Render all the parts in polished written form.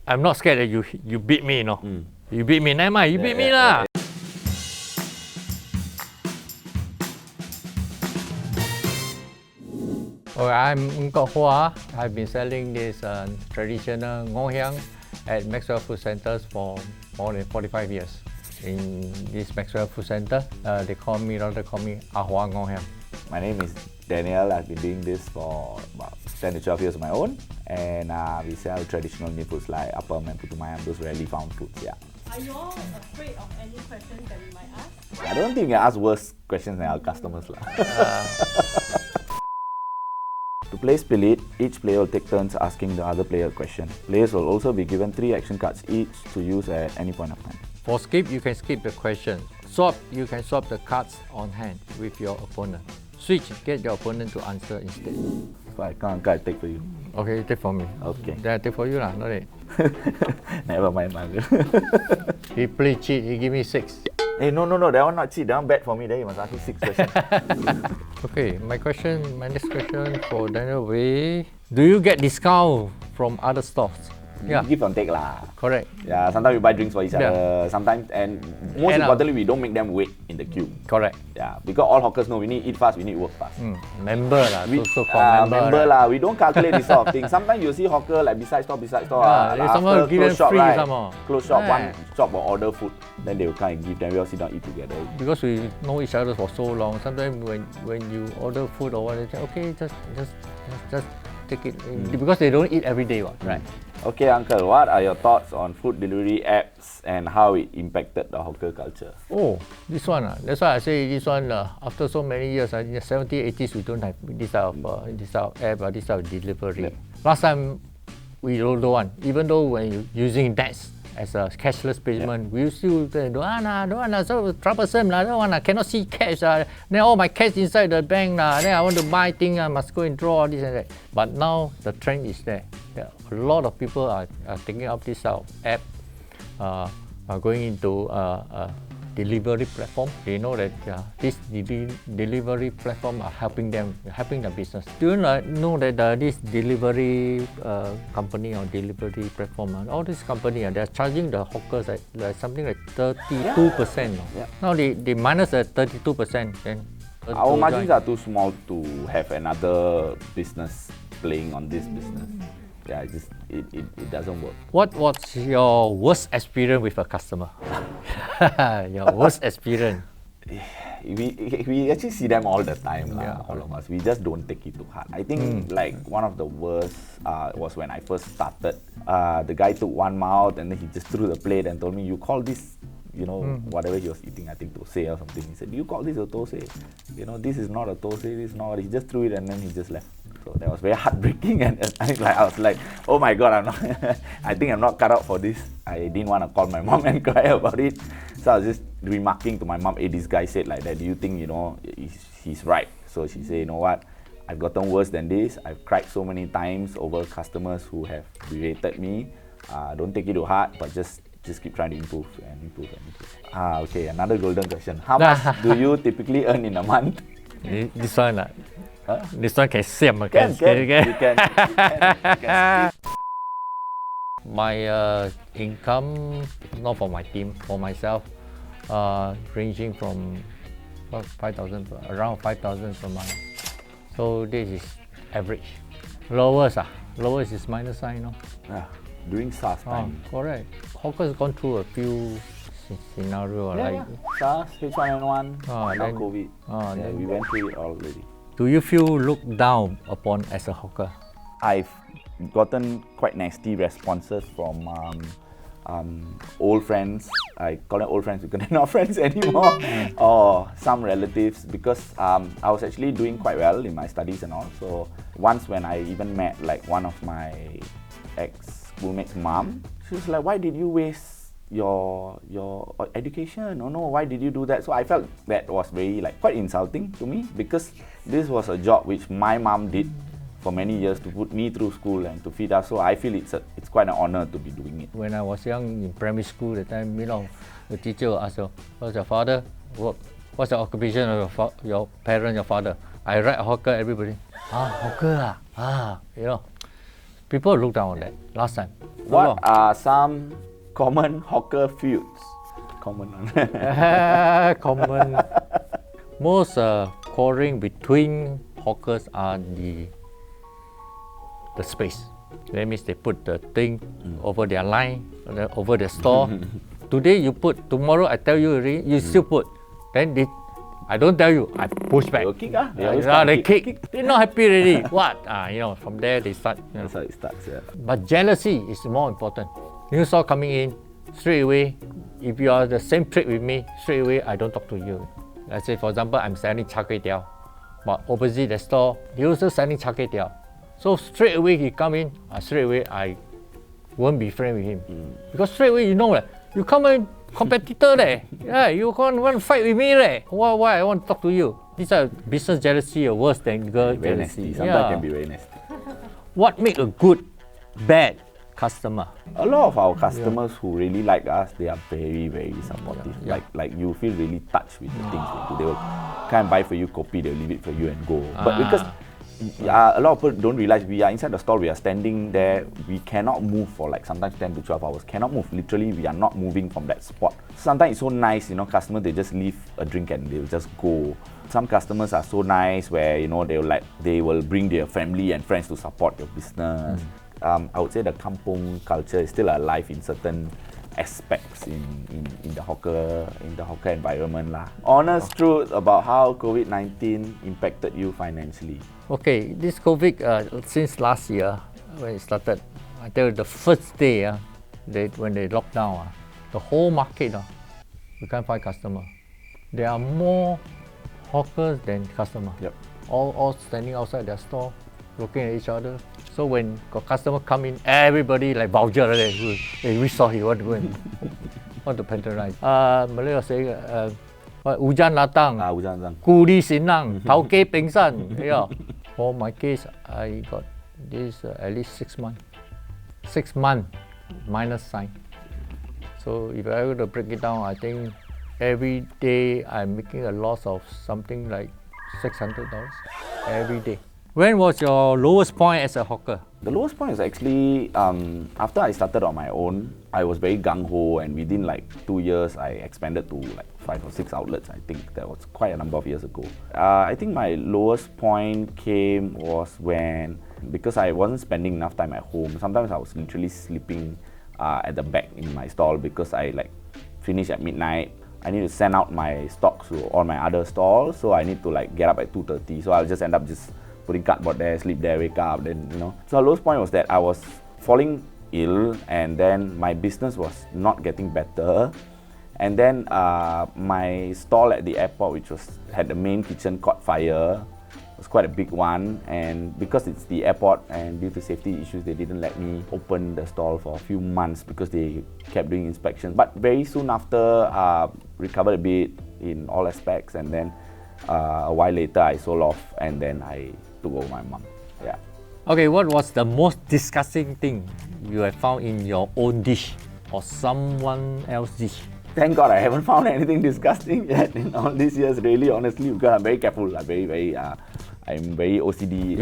I'm not scared that you beat me, no. You beat me, never mind, you beat me lah. Okay, I'm Uncle Hua. I've been selling this traditional ngoh hiang at Maxwell Food Centers for more than 45 years. In this Maxwell Food Center, they call me Ah Hua Ngoh Hiang. My name is Daniel. I've been doing this for about 10 to 12 years of my own, and we sell traditional new foods like appam and putu mayam, those rarely found foods. Yeah. Are you all afraid of any questions that we might ask? I don't think we can ask worse questions than our customers. To play Split, each player will take turns asking the other player a question. Players will also be given 3 action cards each to use at any point of time. For skip, you can skip the question. Swap, you can swap the cards on hand with your opponent. Switch, get your opponent to answer instead. So I can't take for you. Okay, take for me. Okay. Then I take for you lah, not it. Never mind, man. He play cheat, he give me 6. Hey, no, that one not cheat. That one bad for me. Then you must ask me 6 questions. Okay, my next question for Daniel Wei. Do you get discount from other stores? Yeah, Give and take lah. correct. Yeah, sometimes we buy drinks for each other. Sometimes, and most importantly, we don't make them wait in the queue. Correct. Yeah, because all hawkers know we need to eat fast, we need to work fast. Member lah, We, so-called member lah. We don't calculate this sort of thing. Sometimes you see hawker like beside store. Yeah, someone give them free some more. Close shop, Yeah. one shop will order food. Then they will come and give them. We all sit down eat together. Because we know each other for so long. Sometimes when you order food or what, they say, okay, just take it. Because they don't eat every day, right? Okay, Uncle, what are your thoughts on food delivery apps and how it impacted the hawker culture? Oh, this one. That's why I say this one, after so many years, in the 70s, 80s, we don't have this type of app or this type of delivery. Yep. Last time, we don't want. Even though when you're using DAX as a cashless payment, we still say, don't want, so troublesome, don't want, cannot see cash. Then all my cash inside the bank, then I want to buy things, I must go and draw this and that. But now, the trend is there. A lot of people are taking up this app, are going into a delivery platform. They know that this delivery platform are helping the business. Do you know that this delivery company or delivery platform, all these companies, they are charging the hawkers like something like 32%. Yeah. Now they minus the 32%. Then Our margins are too small to have another business playing on this business. Yeah, it doesn't work. What was your worst experience with a customer? Your worst experience? We actually see them all the time, all of us. We just don't take it too hard. I think like one of the worst was when I first started. The guy took one mouth and then he just threw the plate and told me, you call this, whatever he was eating, I think thosai or something. He said, do you call this a thosai? This is not a thosai, this is not. He just threw it and then he just left. So that was very heartbreaking, and I was like, oh my God, I think I'm not cut out for this. I didn't want to call my mom and cry about it. So I was just remarking to my mom, hey, this guy said like that. Do you think, he's right? So she said, you know what? I've gotten worse than this. I've cried so many times over customers who have berated me. Don't take it to heart, but just keep trying to improve. Okay, another golden question. How much do you typically earn in a month? This one, this one can siam. You can. My income, not for my team, for myself, ranging from around 5,000 per month. So this is average. Lowest is minus sign, Yeah, during SARS time. Correct. Hawkers gone through a few scenarios SARS, H1N1, now then, COVID. We went through it already. Do you feel looked down upon as a hawker? I've gotten quite nasty responses from old friends. I call them old friends because they're not friends anymore. Or some relatives, because I was actually doing quite well in my studies and all. So once when I even met like one of my ex-schoolmates' mom, she was like, why did you waste your education? Oh no, why did you do that? So I felt that was very quite insulting to me, because this was a job which my mom did for many years to put me through school and to feed us. So I feel it's quite an honor to be doing it. When I was young in primary school, that time, the teacher will ask you, what's your father work? What's the occupation of your parent, your father? I write hawker, everybody. Hawker People look down on that last time. What are some common hawker feuds? Common. Common. Most quarreling between hawkers are the space. That means they put the thing over their line, over the store. Today you put, tomorrow I tell you already, you still put. Then I don't tell you, I push back. They kick, They kick. They're not happy already. What? From there they start. That's how it starts, yeah. But jealousy is more important. New store coming in, straight away, if you are the same trade with me, straight away I don't talk to you. Let's say for example, I'm selling char kway teow, but opposite the store, he also selling char kway teow. So straight away he come in, straight away I won't be friend with him. Because straight away you come in competitor you want to fight with me why I want to talk to you? These are business jealousy or worse than girl Very jealousy. nasty. Sometimes can be very nasty. What make a good, bad customer? A lot of our customers who really like us, they are very, very supportive. Yeah. Like you feel really touched with the things they do. They will come and buy for you kopi, they'll leave it for you and go. But because a lot of people don't realize we are inside the store, we are standing there, we cannot move for like sometimes 10 to 12 hours. Cannot move. Literally, we are not moving from that spot. Sometimes it's so nice, customers, they just leave a drink and they'll just go. Some customers are so nice where, they will bring their family and friends to support your business. I would say the kampung culture is still alive in certain aspects in the hawker environment lah. Honest truth about how COVID-19 impacted you financially. Okay, this COVID since last year when it started, I tell you the first day when they locked down, the whole market we can't find customer. There are more hawkers than customer. Yep. All standing outside their store, looking at each other. So when got customer come in, everybody like voucher we saw he want to go and want to patronize. Malay will say, hujan datang, Hujan datang. kuli sinang, tauke pingsan. For my case, I got this at least 6 months. 6 months minus sign. So if I were to break it down, I think every day I'm making a loss of something like $600 every day. When was your lowest point as a hawker? The lowest point is actually after I started on my own, I was very gung-ho, and within like 2 years, I expanded to like 5 or 6 outlets. I think that was quite a number of years ago. I think my lowest point was when, because I wasn't spending enough time at home, sometimes I was literally sleeping at the back in my stall because I like finish at midnight. I need to send out my stocks to all my other stalls, so I need to like get up at 2:30. So I'll just end up putting cardboard there, sleep there, wake up, then So the lowest point was that I was falling ill, and then my business was not getting better. And then my stall at the airport, which had the main kitchen, caught fire. It was quite a big one, and because it's the airport and due to safety issues, they didn't let me open the stall for a few months because they kept doing inspections. But very soon after, recovered a bit in all aspects, and then a while later I sold off, and then I took over my mom. Yeah. Okay, what was the most disgusting thing you have found in your own dish or someone else's dish? Thank God I haven't found anything disgusting yet in all these years, really, honestly, because I'm very careful. I'm very OCD.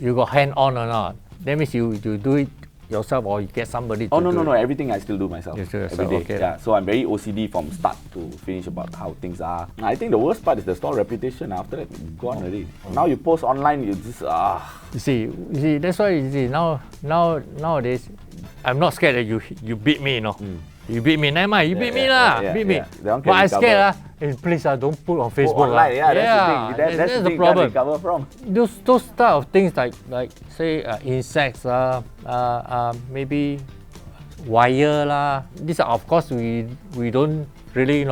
You got hand on or not? That means you do it yourself or you get somebody to do it? No, everything I still do myself. You do yourself, every day. okay. Yeah, so I'm very OCD from start to finish about how things are. I think the worst part is the store reputation. After that, it's gone already. Now you post online, you just You see, that's why nowadays, I'm not scared that you beat me, You beat me, never mind. You beat me lah, beat me. Yeah. But I scared please don't put on Facebook. Online, that's the thing. That's the problem. You can't recover from. Those type of things like say insects maybe wire lah. These are of course we don't really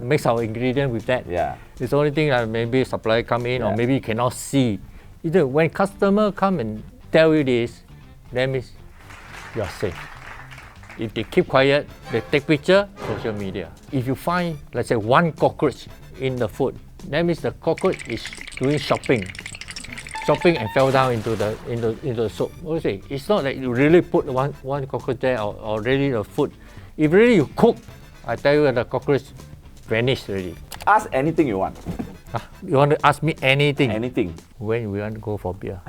mix our ingredient with that. Yeah. It's the only thing that maybe supplier come in or maybe you cannot see. Either when customer come and tell you this, that means you are safe. If they keep quiet, they take picture, social media. If you find, let's say, one cockroach in the food, that means the cockroach is doing shopping and fell down into the soup. What do you say? It's not that you really put one cockroach there or really the food. If really you cook, I tell you the cockroach vanished already. Ask anything you want. You want to ask me anything? Anything. When we want to go for beer?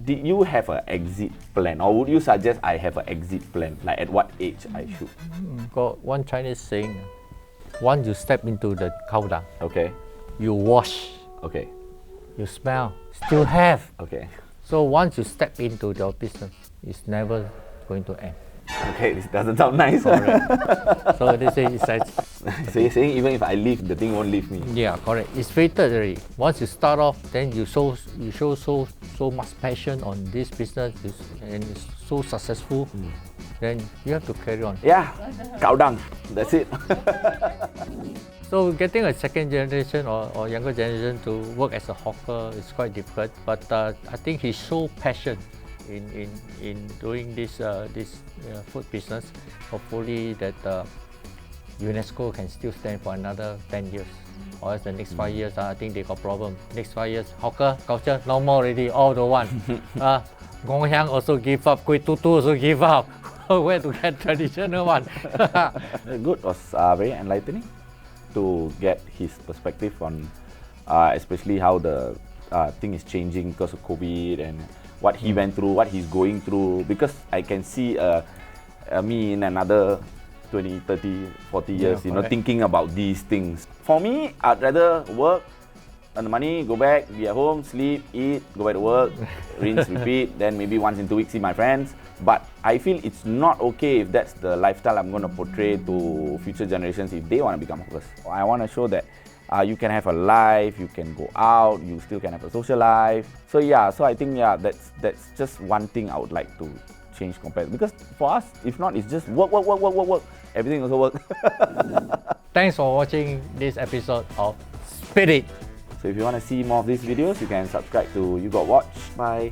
did you have an exit plan, or would you suggest I have an exit plan? Like at what age I should? Got one Chinese saying, once you step into the countdown, Okay. you wash, Okay. you smell, still have. Okay. So once you step into your business, it's never going to end. Okay, this doesn't sound nice. Correct. So they say it's like, So you're saying even if I leave, the thing won't leave me? yeah, correct. It's fated already. Once you start off, then you show so much passion on this business, and it's so successful. Then you have to carry on. Yeah, countdown. That's it. So getting a second generation or younger generation to work as a hawker is quite difficult. But I think he showed passion in doing this food business. Hopefully that UNESCO can still stand for another 10 years. Or else the next 5 years, I think they got problem. Next 5 years, hawker culture no more already, all the one. Ngong Hiang also give up, Kuih Tutu also give up. Where to get traditional one? Good, was very enlightening to get his perspective on especially how the thing is changing because of COVID and what he went through, what he's going through, because I can see me in another 20, 30, 40 years, you know, correct. thinking about these things. For me, I'd rather work, earn the money, go back, be at home, sleep, eat, go back to work, rinse, repeat, then maybe once in 2 weeks see my friends. But I feel it's not okay if that's the lifestyle I'm going to portray to future generations if they want to become hawkers. I want to show that you can have a life, you can go out, you still can have a social life. So yeah, so I think that's just one thing I would like to change compared, because for us, if not, it's just work. Everything also work. Thanks for watching this episode of Spirit. So if you want to see more of these videos, you can subscribe to You Got Watch. Bye.